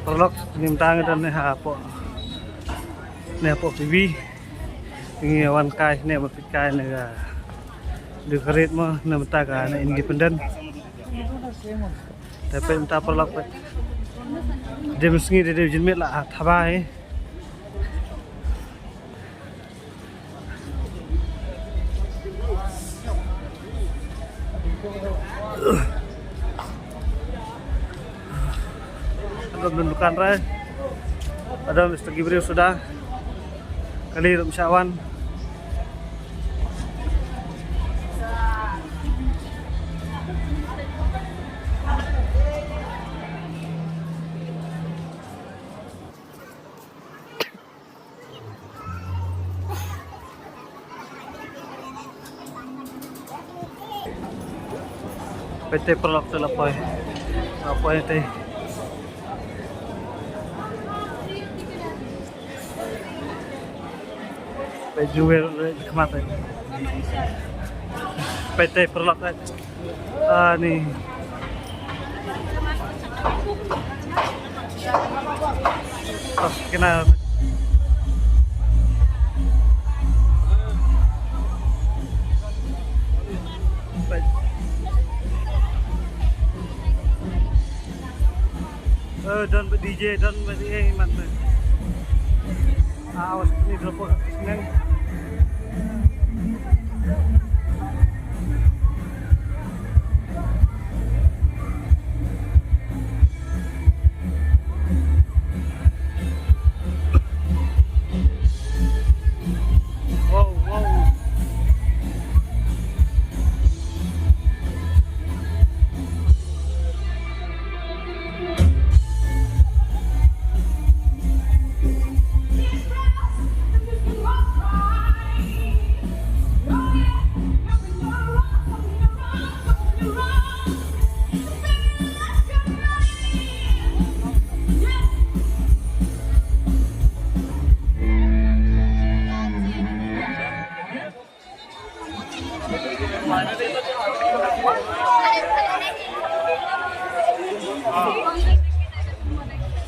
Perlok nimtang dan hapo pibi ini wan kai ne bapit kai ne ga de kerit mo na mata ka na independent tapi mta perlok pe dem sngi de jinmet la thabai menunjukkan rai ada Mr. Gibril sudah kali Rumsyawan PT Perlok Telapoy apa itu jual kemana PT Perlok nih kenal dan DJ dan mana awas ini drop seneng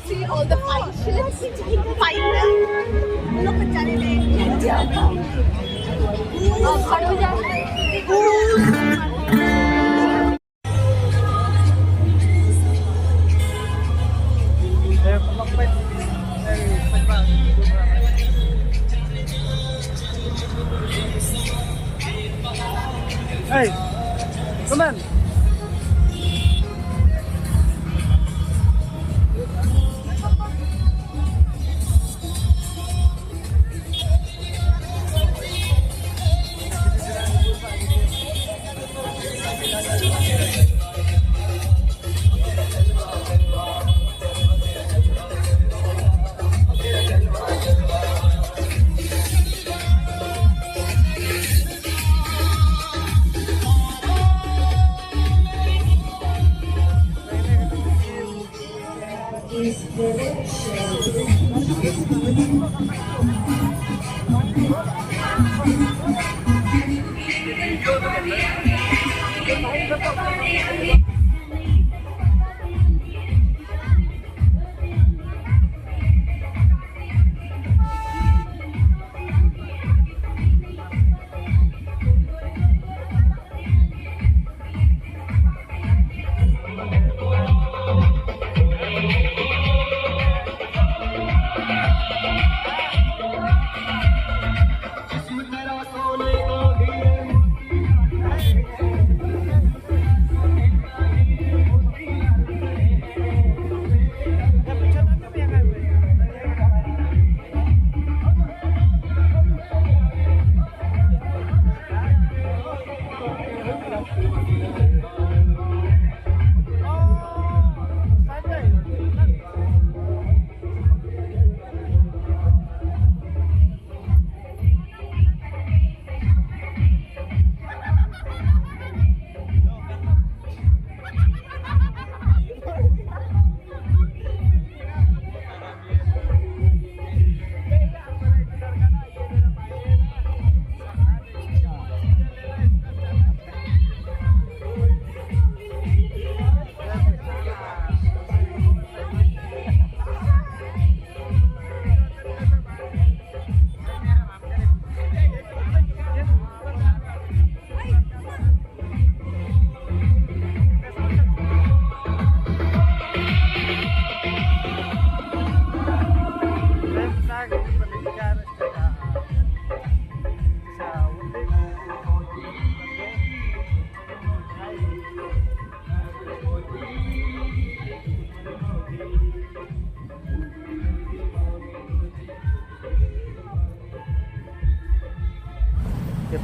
See all the functions. Final. Look at Hey, come on.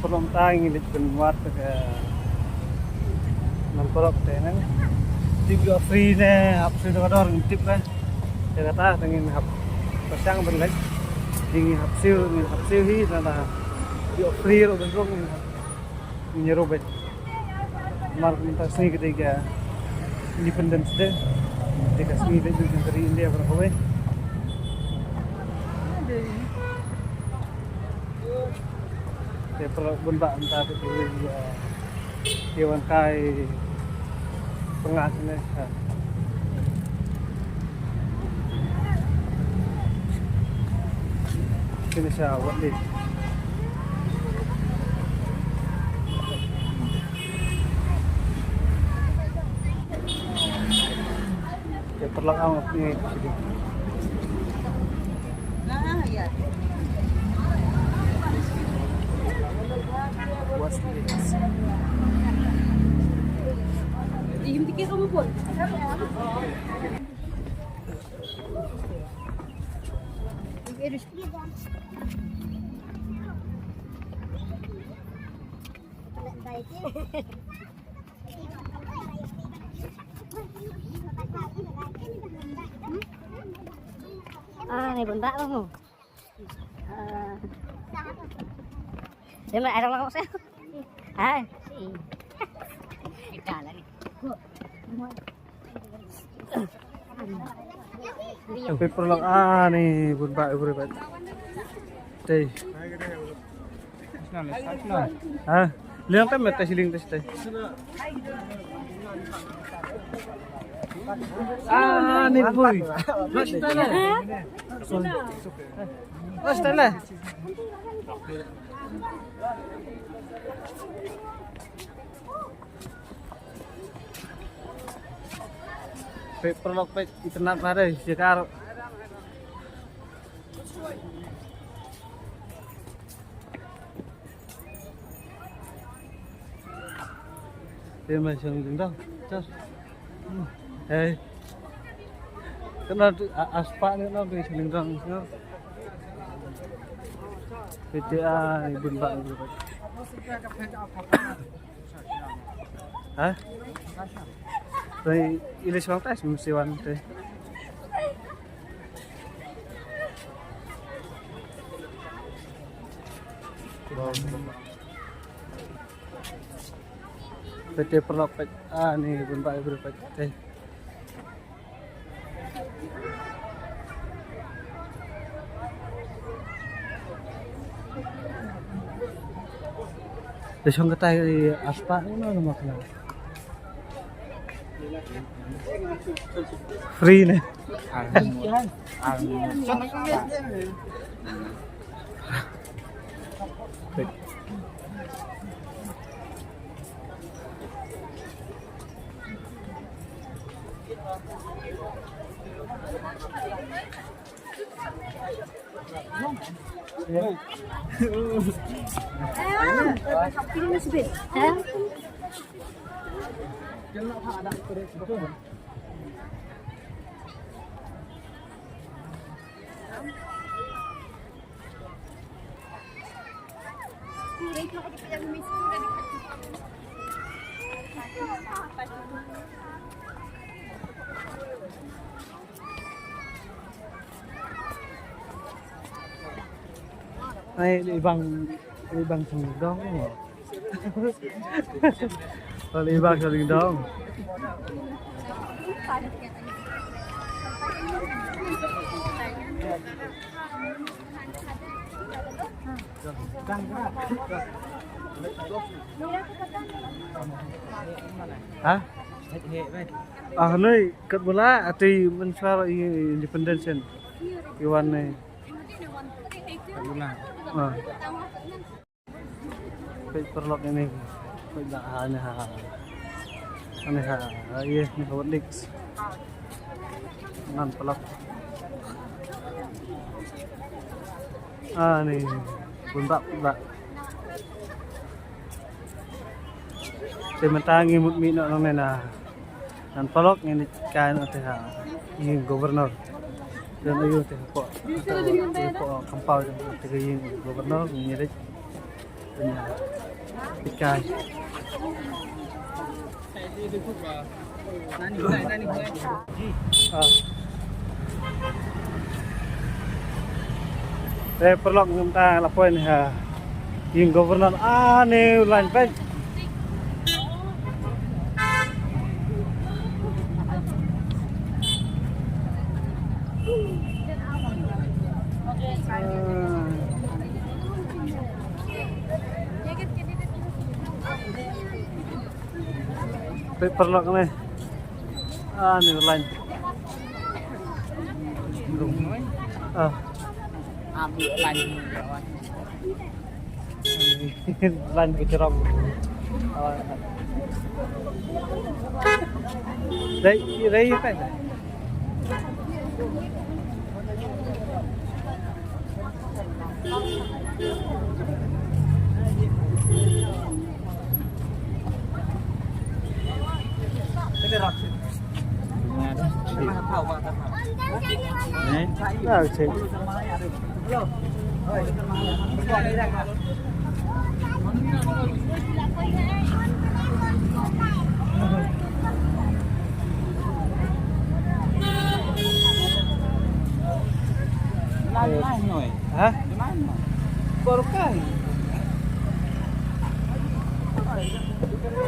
perlu tanging di penguat ke nampolok tenan tiga free ne hap free dokador ngintip kan ya kata tengin hap pasang berlek dingin hap siu hi nada di free ro benrong ni robet mar minta sini ketiga Independence Day ketika sini dari India berapa weh perlu benda entah itu hewan kai pengasnya ini siapa nih ya perlu amat nih Nah, ya. Yung tikir kamu pun. Này bún bạ không? Thế mà ai trong nó sẽ à cả lại sampai perlu nih bunba berbeda teh lihat kan mata siling tes teh nih boy Stella perlu internet ada sekarang dia masih ngundang terus kena aspal ni nak beri selendang semua PTA ibu mbak hah dari ilis wang tes mesti wan teh PT Perlopet nih bentak berpet teh Besok kita aspal ini mana makna free nih này đi bằng thằng đó đi bằng thằng đó hả nơi cất bola thì mình sao independence Iwan này paperlock ini tidak hanya iya nih Wordix non pelok nih buntak sementangi mukmino nang nena non pelok ini kain teh ini gubernur dan ayo teh kok kampau teh gubernur nyirik punya ikan. Saya perlu minta laporan ya. Yung governor aneh ulan peg. Perlu kami. Aneh ulan. Ambil lagi. Lan kecerok. Đây phải. Cái rọc. Đấy, là chính. Hah? Baru kan.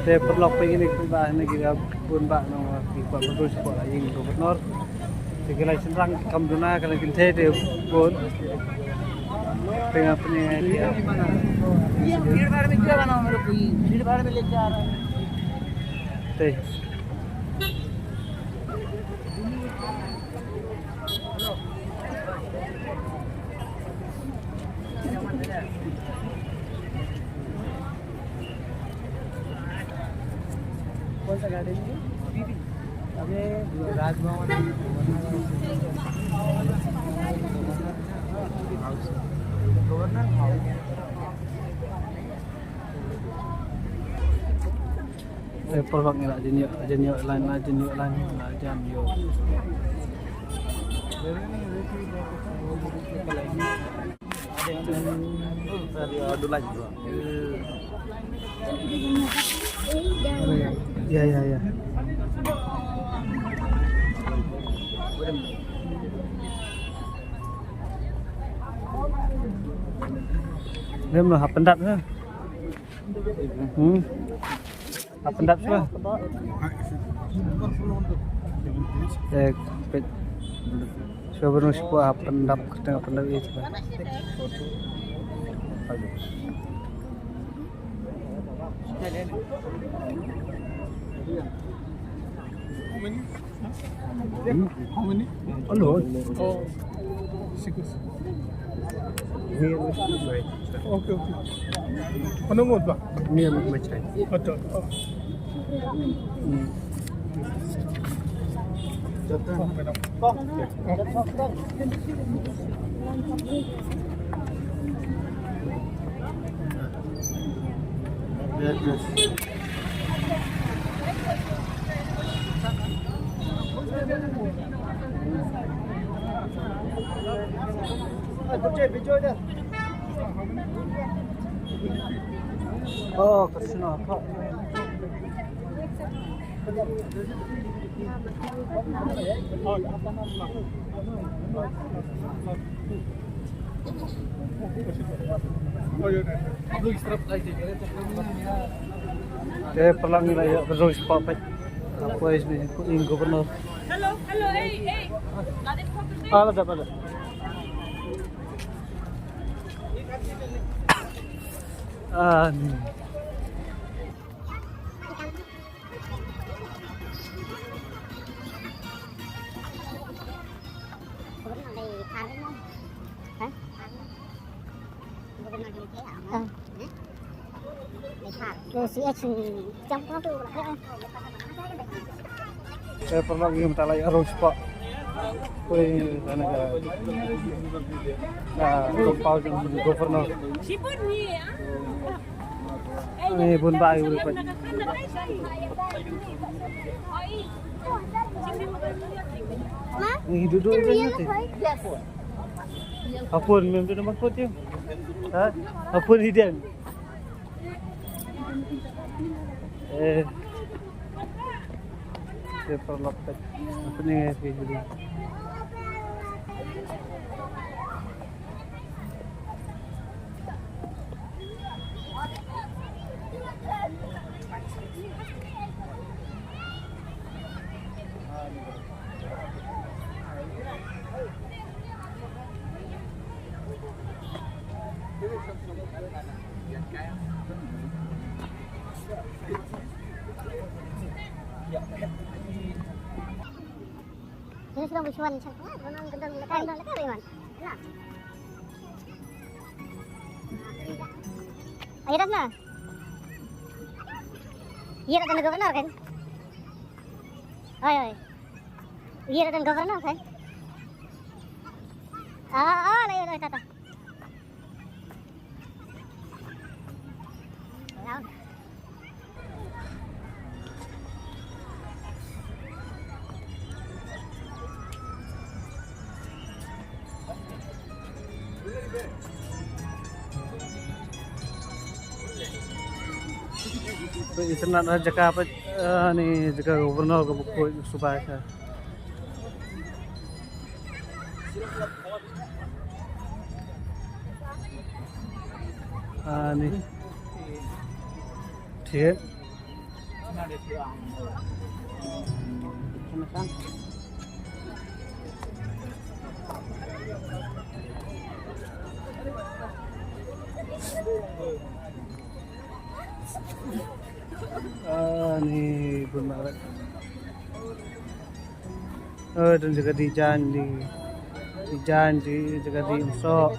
Saya perlu pengen ikut negara pun pak nama ikut terus sekolah yang gubernur. Segala senang kamduna kalau kita dia pun pengen punya dia. भीड़ भाड़ में क्या बना मेरे कोई भीड़ भाड़ में लेके आ रहा है Teh. कौन सा गार्डन है? अबे Raj Bhavan governor house Perlu nggak jenyo lain lah jam yo. Ada lagi bro. Ya. Dem lah pendat lah. Pendat semua. Pet. Coba sebuah pendap ketengah pendap itu. How many? A lot. Oh, 6. Okay. Ano mo ba? Ni macam. Betul. Oh. Oh, kesana apa? Saya perlang nilai terus papai. Apa ini gubernur? Hello ए लादे focus Ada. Nih. Rồi sẽ trong có tôi lại Saya pernah minta lagi arus pak. Kue mana ke? Nah, kompau dengan gubernur. Sipur ni ya. Ini pun baik udah. Ini duduk aja nanti. Apa ni memang tu nama kau tu? Apa ni dia? developed apa nih kayak gitu. Ini sudah bersuan sana. Menang gendang lekar Iwan. Nah. Ayo dah nah. Iya datang gubernur kan? Oi. Iya datang gubernur kan? Ayo tata. Nah. Senat jaga apa nih jaga gubernur ke buku supaya nih dia nih benar. Dan juga di janji juga di Insok.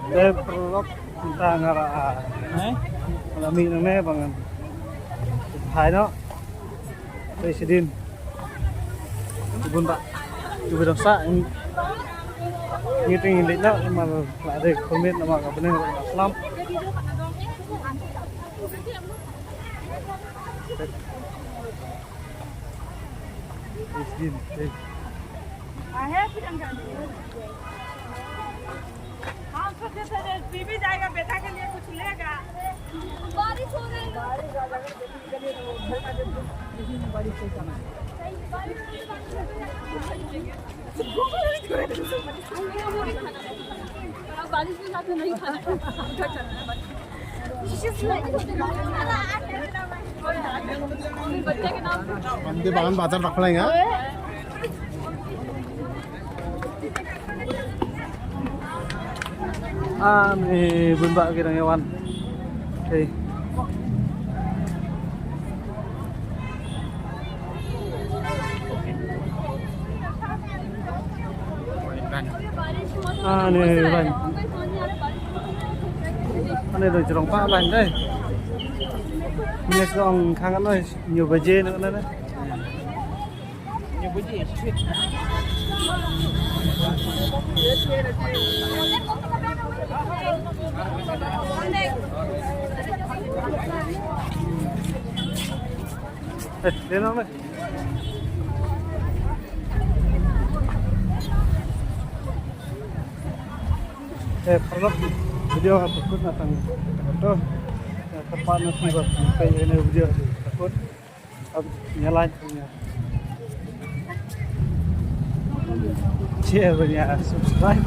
Develop tentang ngaraan. Alami namanya bangan. Hai no. Presiden. Ibun Pak. Ibu dosa ngiting indik na malah ada komit nama kabener Islam. Presiden. हाँ सोचे थे बीबी जाएगा बेटा के लिए कुछ लेगा बारिश हो रही बारिश में साथ नहीं खाना बच्चे के नाम आमचे बागान बाजार दाखवलाय का nih bumba kirang hewan. Oke. Nih hewan. Anh này rồi chỉ pa lành đây. Mình còn khang ăn thôi, nhiều bờ dê nữa đấy. Nhiều bữa gì Đến không đây? Perlu video takut natang foto tepat nanti buat kayak ini video takut nyalain punya share punya subscribe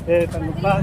jangan lupa